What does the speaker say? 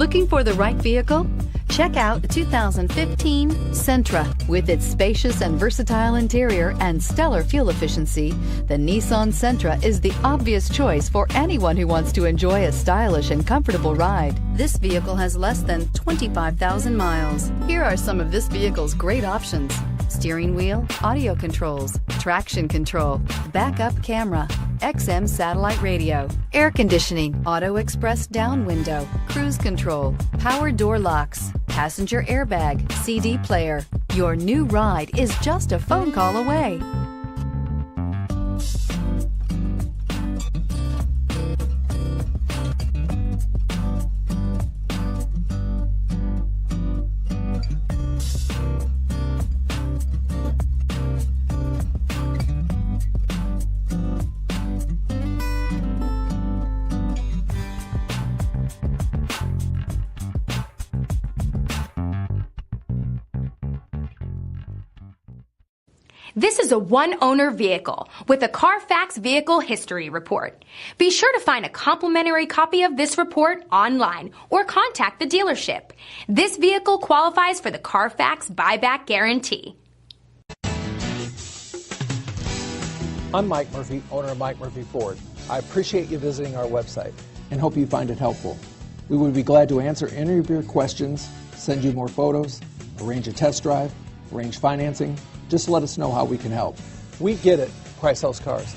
Looking for the right vehicle? Check out 2015 Sentra. With its spacious and versatile interior and stellar fuel efficiency, the Nissan Sentra is the obvious choice for anyone who wants to enjoy a stylish and comfortable ride. This vehicle has less than 25,000 miles. Here are some of this vehicle's great options: steering wheel audio controls, traction control, backup camera, XM satellite radio, air conditioning, auto express down window, cruise control, power door locks, passenger airbag, CD player. Your new ride is just a phone call away. This is a one-owner vehicle with a Carfax Vehicle History Report. Be sure to find a complimentary copy of this report online or contact the dealership. This vehicle qualifies for the Carfax Buyback Guarantee. I'm Mike Murphy, owner of Mike Murphy Ford. I appreciate you visiting our website and hope you find it helpful. We would be glad to answer any of your questions, send you more photos, arrange a test drive, arrange financing. Just let us know how we can help. We get it. Price House Cars.